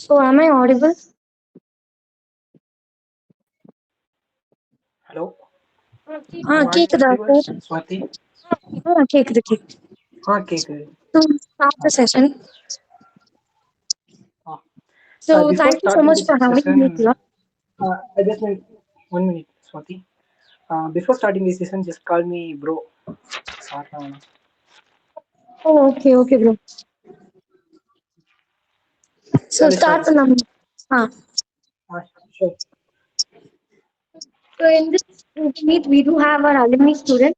So am I audible? Hello. கேக்குதா sir? Swati. கேக்குது. கேக்குது. To start the session. So Before thank you so starting much this for having session, me here. I just need 1 minute, Swati. Before starting this session, just call me bro. Oh, okay, bro. So Let's start the session. number. Sure. So in this meet, we do have our alumni student,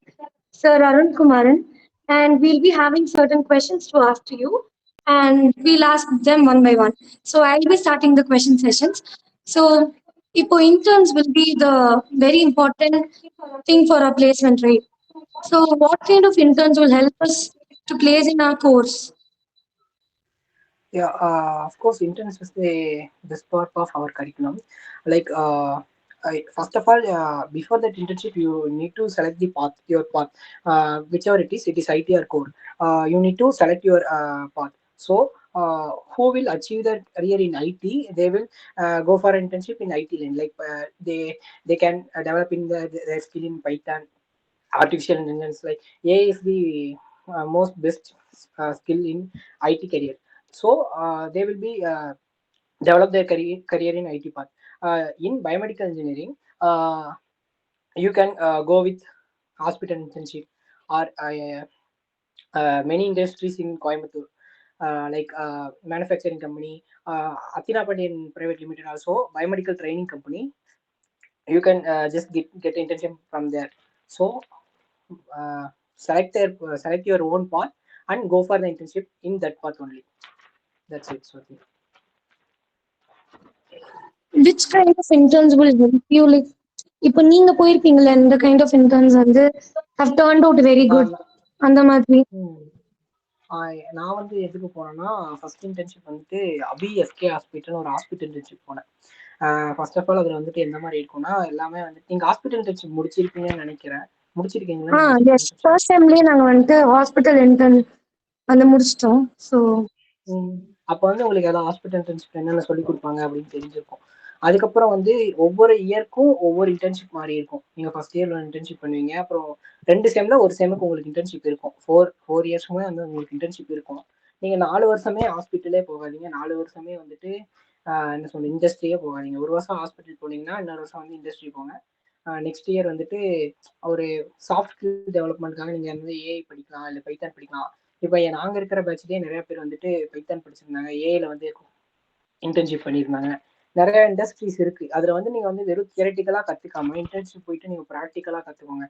Sir Arun Kumaran, and we'll be having certain questions to ask to you, and we'll ask them one by one. So I'll be starting the question sessions. So இப்போ interns will be the very important thing for our placement, right? So what kind of interns will help us to place in our course? Yeah, of course, interns is the best part of our curriculum. Like, first of all, before that internship, you need to select the path, your path, whichever it is IT or core. You need to select your path. So, who will achieve their career in IT, they will go for internship in IT line. Like, they can develop in their skill in Python, artificial intelligence. Like, AI is the most best skill in IT career. So they will be develop their career in IT path. In biomedical engineering, you can go with hospital internship or many industries in Coimbatore, like manufacturing company, Athena Pandian Private Limited, also biomedical training company. You can just get internship from there. So select your own path and go for the internship in that path only. That's it. So Which kind of interns will help you? Like, இப்போ நீங்க போயிருப்பீங்களா இந்த kind of interns வந்து have turned out very good அந்த மாதிரி? நான் வந்து எதுக்கு போனேன்னா, ஃபர்ஸ்ட் இன்டர்ன்ஷிப் வந்துட்டு அபி எஸ்கே ஹாஸ்பிட்டல் ஒரு ஹாஸ்பிட்டல் இன்டர்ன்ஷிப் போனேன். ஃபர்ஸ்ட் ஆஃப் ஆல் அதில் வந்துட்டு எந்த மாதிரி இருக்கும்னா, எல்லாமே வந்து நீங்கள் ஹாஸ்பிட்டல் இன்டர்ன்ஷிப் முடிச்சிருப்பீங்கன்னு நினைக்கிறேன். முடிச்சிருக்கீங்களா? எஸ், ஃபர்ஸ்ட் டைம்லயே நாங்க வந்துட்டு ஹாஸ்பிட்டல் இன்டர்ன் அந்த முடிச்சிட்டோம். ஸோ அப்போ வந்து உங்களுக்கு ஏதாவது ஹாஸ்பிட்டல் இன்டர்ன்ஷிப் என்னென்ன சொல்லி கொடுப்பாங்க அப்படின்னு தெரிஞ்சிருக்கும். அதுக்கப்புறம் வந்து ஒவ்வொரு இயர்க்கும் ஒவ்வொரு இன்டர்ன்ஷிப் மாதிரி இருக்கும். நீங்கள் ஃபர்ஸ்ட் இயர்ல இன்டர்ன்ஷிப் பண்ணுவீங்க, அப்புறம் 2 செம்ல ஒரு செம்முக்கு உங்களுக்கு இன்டர்ன்ஷிப் இருக்கும். ஃபோர் இயர்ஸ்க்குமே வந்து உங்களுக்கு இன்டர்ன்ஷிப் இருக்கும். நீங்க 4 வருஷமே ஹாஸ்பிட்டலே போகாதீங்க, 4 வருஷமே வந்துட்டு என்ன சொல்ல இண்டஸ்ட்ரியே போகாதீங்க. ஒரு வருஷம் ஹாஸ்பிட்டல் போனீங்கன்னா இன்னொரு வருஷம் வந்து இண்டஸ்ட்ரி போங்க. நெக்ஸ்ட் இயர் வந்துட்டு ஒரு சாஃப்ட் ஸ்கில் டெவலப்மெண்ட்காக நீங்க வந்து ஏஐ படிக்கலாம், இல்லை பைத்தான் படிக்கலாம். இப்போ நாங்க இருக்கிற பேட்ச்லேயே நிறைய பேர் வந்துட்டு பைத்தான் படிச்சிருந்தாங்க, ஏஐல வந்து இன்டர்ன்ஷிப் பண்ணியிருந்தாங்க. நிறைய இண்டஸ்ட்ரீஸ் இருக்கு. அதுல வந்து நீங்க வந்து வெறும் தியரட்டிக்கலா கத்துக்காம இன்டர்ன்ஷிப் போயிட்டு நீங்க ப்ராக்டிக்கலா கத்துக்கோங்க.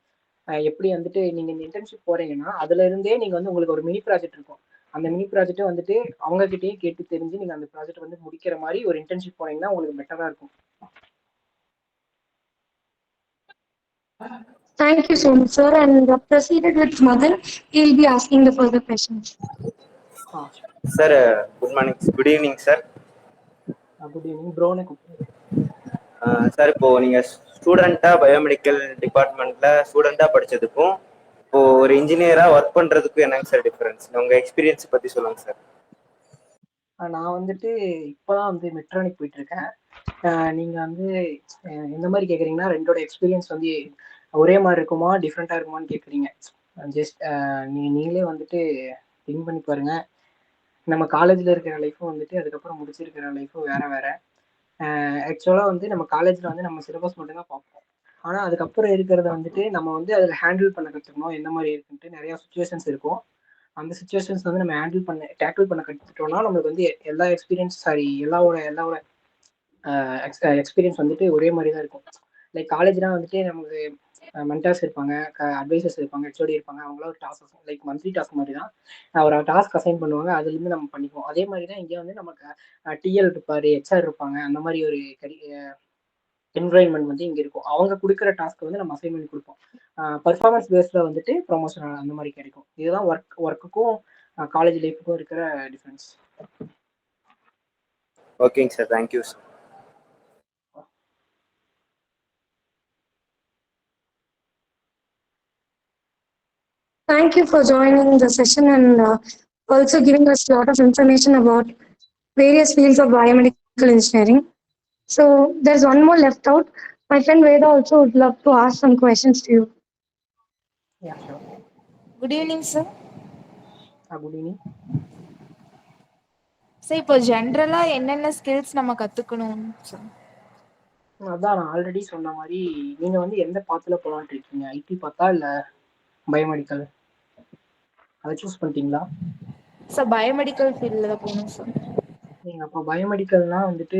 எப்படி வந்துட்டு நீங்க இந்த இன்டர்ன்ஷிப் போறீங்கன்னா அதுல இருந்தே நீங்க வந்து உங்களுக்கு ஒரு மினி ப்ராஜெக்ட் இருக்கும். அந்த மினி ப்ராஜெக்ட்டை வந்துட்டு அவங்க கிட்டயே கேட்டு தெரிஞ்சு நீங்க அந்த ப்ராஜெக்ட் வந்து முடிக்கிற மாதிரி ஒரு இன்டர்ன்ஷிப் போனீங்கன்னா உங்களுக்கு பெட்டரா இருக்கும். Thank you so much, sir. And proceeded with Madan. He'll be asking the further questions. Sir, good morning. Good evening, sir. Good evening, bro. Sir, இப்போ நீங்க ஸ்டூடெண்டா பயோமெடிக்கல் டிபார்ட்மெண்ட்ல ஸ்டூடெண்டா படிச்சதுக்கும் இப்போ ஒரு இன்ஜினியரா ஒர்க் பண்றதுக்கும் என்னங்க சார் டிஃபரன்ஸ்? உங்க எக்ஸ்பீரியன்ஸ் பத்தி சொல்லுங்க சார். நான் வந்துட்டு இப்போதான் வந்து மெட்ரானிக் போயிட்டு இருக்கேன். நீங்க வந்து எந்த மாதிரி கேக்குறீங்கன்னா, ரெண்டோட எக்ஸ்பீரியன்ஸ் வந்து ஒரே மாதிரி இருக்குமா டிஃப்ரெண்டா இருக்குமான்னு கேக்குறீங்க. ஜஸ்ட் நீங்களே வந்துட்டு திங்க் பண்ணி பாருங்க. நம்ம காலேஜ்ல இருக்கிற லைஃப்பும் வந்துட்டு அதுக்கப்புறம் முடிச்சிருக்கிற லைஃப்பும் வேற வேற. ஆக்சுவலா வந்து நம்ம காலேஜ்ல வந்து நம்ம சிலபஸ் மட்டும் தான் பார்ப்போம். ஆனா அதுக்கப்புறம் இருக்கிறத வந்துட்டு நம்ம வந்து அதில் ஹேண்டில் பண்ண கற்றுக்கணும். எந்த மாதிரி இருக்குன்ட்டு நிறைய சுச்சுவேஷன்ஸ் இருக்கும். அந்த சுச்சுவேஷன்ஸ் வந்து நம்ம டேக்கிள் பண்ண கற்றுக்கிட்டோம்னா நம்மளுக்கு வந்து எல்லா எல்லாவோட எக்ஸ்பீரியன்ஸ் வந்துட்டு ஒரே மாதிரி தான் இருக்கும். லைக் காலேஜ்லாம் வந்துட்டு நமக்கு மென்டார்ஸ் இருப்பாங்க, அட்வைசர்ஸ் இருப்பாங்க, ஹெச்ஓடி இருப்பாங்க. அவங்களாம் ஒரு டாஸ்க் லைக் மந்த்லி டாஸ்க் மாதிரி தான் ஒரு டாஸ்க் அசைன் பண்ணுவாங்க. அதுலேருந்து நம்ம பண்ணிக்குவோம். அதே மாதிரி தான் இங்கே வந்து நமக்கு டிஎல் இருப்பாரு, ஹெச்ஆர் இருப்பாங்க. அந்த மாதிரி ஒரு என்வரான்மெண்ட் வந்து இங்கே இருக்கும். அவங்க கொடுக்குற டாஸ்க் வந்து நம்ம அசைன் பண்ணி கொடுப்போம். பர்ஃபார்மன்ஸ் பேஸில் வந்துட்டு ப்ரொமோஷன் அந்த மாதிரி கிடைக்கும். இதுதான் ஒர்க்குக்கும் காலேஜ் லைஃபுக்கும் இருக்கிற டிஃப்ரென்ஸ். ஓகேங்க sir, thank you sir. Thank you for joining the session and also giving us a lot of information about various fields of biomedical engineering. So there's one more left out. My friend Veda also would love to ask some questions to you. Yeah, sure. Good evening sir. Good evening. Sir இப்போ ஜென்ரலாக என்னென்ன skills நம்ம கற்றுக்கணும் sir? அதான் நான் already சொன்ன மாதிரி நீங்க வந்து எந்த பாத்துல போலான்ட்டு இருக்கீங்க? ஐடி பார்த்தா இல்ல பயோமெடிக்கல், அதை சூஸ் பண்ணிட்டீங்களா? சார் பயோமெடிக்கல் ஃபீல்டில் தான் போகணும் சார். நீங்க அப்போ பயோமெடிக்கல்னா வந்துட்டு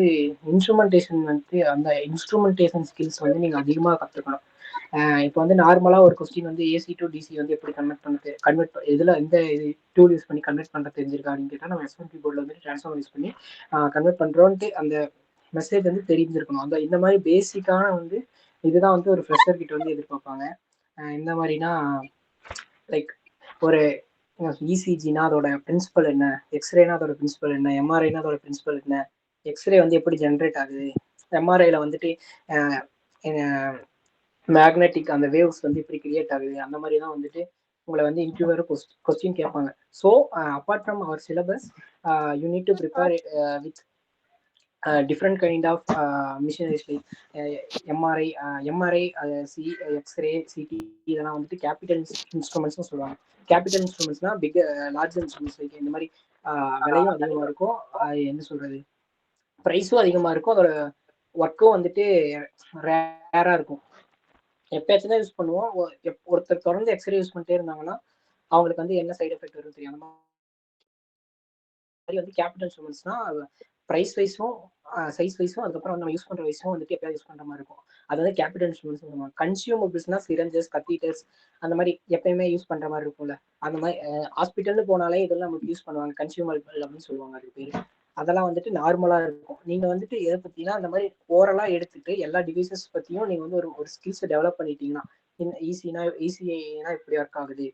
இன்ஸ்ட்ருமெண்டேஷன் வந்து அந்த இன்ஸ்ட்ருமெண்டேஷன் ஸ்கில்ஸ் வந்து நீங்க அதிகமாக கற்றுக்கணும். இப்போ வந்து நார்மலாக ஒரு கொஸ்டின் வந்து ஏசி டு டிசி வந்து எப்படி கன்வெர்ட் இதில் எந்த இது டூல் யூஸ் பண்ணி கன்வெர்ட் பண்ண தெரிஞ்சிருக்கா அப்படின்னு கேட்டால் நம்ம எஸ்எம்பி போர்டில் வந்து ட்ரான்ஸ்ஃபார்மர் யூஸ் பண்ணி கன்வெர்ட் பண்ணுறோன்ட்டு அந்த மெசேஜ் வந்து தெரிஞ்சிருக்கணும். அந்த இந்த மாதிரி பேசிக்கான வந்து இதுதான் வந்து ஒரு ஃப்ரெஷர் கிட்ட வந்து எதிர்பார்ப்பாங்க. இந்த மாதிரினா லைக் ஒரு இசிஜினா அதோட பிரின்சிபல் என்ன, எக்ஸ்ரேனா அதோட பிரின்சிபல் என்ன, எம்ஆர்ஐனா அதோட பிரின்சிபல் என்ன, எக்ஸ்ரே வந்து எப்படி ஜென்ரேட் ஆகுது, எம்ஆர்ஐல வந்துட்டு மேக்னெட்டிக் அந்த வேவ்ஸ் வந்து எப்படி கிரியேட் ஆகுது, அந்த மாதிரி தான் வந்துட்டு உங்களை வந்து இன்டர்வியூவர் கொஸ்டின் கேட்பாங்க. So apart from our syllabus you need to prepare with different kind of missionaries like MRI X ray CT இதெல்லாம் வந்துட்டு கேபிட்டல் இன்ஸ்ட்ருமெண்ட்ஸ்னு சொல்லுவாங்க. கேபிட்டல் இன்ஸ்ட்ருமெண்ட்ஸ்னா பிக் லார்ஜ் இன்ஸ்ட்ருமெண்ட்ஸ் லைக் இந்த மாதிரி விலையும் அதிகமாக இருக்கும், என்ன சொல்றது ப்ரைஸும் அதிகமாக இருக்கும், அதோட ஒர்க்கும் வந்துட்டு ரேராக இருக்கும். எப்பயாச்சும் தான் யூஸ் பண்ணுவோம். ஒருத்தர் தொடர்ந்து எக்ஸ்ரே யூஸ் பண்ணிட்டே இருந்தாங்கன்னா அவங்களுக்கு வந்து என்ன சைடு எஃபெக்ட் வரும் தெரியும். அந்த மாதிரி வந்து கேபிட்டல் இன்ஸ்ட்ருமெண்ட்ஸ்னா ப்ரைஸ் வைஸும் சைஸ் வைஸும் அதுக்கப்புறம் நம்ம யூஸ் பண்ணுற வைஸும் வந்துட்டு எப்பயாவது யூஸ் பண்ணுற மாதிரி இருக்கும். அது வந்து கேபிட்டல் இன்ஸ்ட்ருமெண்ட்ஸ் சொல்லுவாங்க. கன்சியூமபிள்ஸ்னா சிரஞ்சஸ், கத்தீட்டர்ஸ் அந்த மாதிரி எப்பயுமே யூஸ் பண்ணுற மாதிரி இருக்கும்ல, அந்த மாதிரி ஹாஸ்பிட்டல்னு போனாலே இதெல்லாம் நமக்கு யூஸ் பண்ணுவாங்க, கன்சியூமபிள் அப்படின்னு சொல்லுவாங்க அது பேர். அதெல்லாம் வந்துட்டு நார்மலாக இருக்கும். நீங்கள் வந்துட்டு எதை பற்றினா அந்த மாதிரி ஓரலாக எடுத்துட்டு எல்லா டிவைசஸ் பற்றியும் நீங்கள் வந்து ஒரு ஸ்கில்ஸை டெவலப் பண்ணிட்டீங்கன்னா ஈஸினா இப்படி ஒர்க் ஆகுது,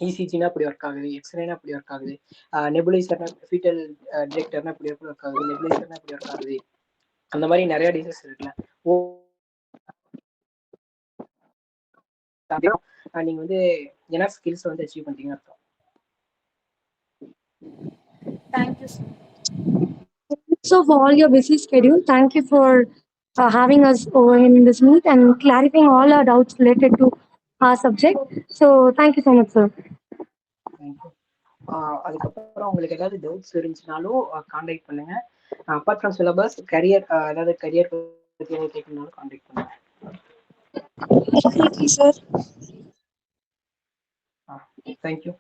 இசிஜினா இப்படி ஒர்க் ஆகுது, எக்ஸ்ரேனா இப்படி ஒர்க் ஆகுது, நெபுலைசர்னா ஃபீட்டல் டிடெக்டர்னா இப்படி ஒர்க் ஆகுது, நெபுலைசர்னா இப்படி ஒர்க் ஆகுது, அந்த மாதிரி நிறைய டிசைஸ் இருக்குல்ல. நீங்க வந்து என்ன ஸ்கில்ஸ் வந்து அச்சீவ் பண்ணிட்டீங்கன்னு அர்த்தம். Thank you sir. So for all your busy schedule, thank you for having us over in this meet and clarifying all our doubts related to our subject. So thank you so much, sir. Thank you. அதுக்கப்புறம் உங்களுக்கு ஏதாவது doubts இருந்துச்சுனாலும் contact பண்ணுங்க. Apart from syllabus career ஏதாவது career பற்றி ஏதாவது கேட்கணும்னாலும் contact பண்ணுங்க. Definitely, sir. Thank you.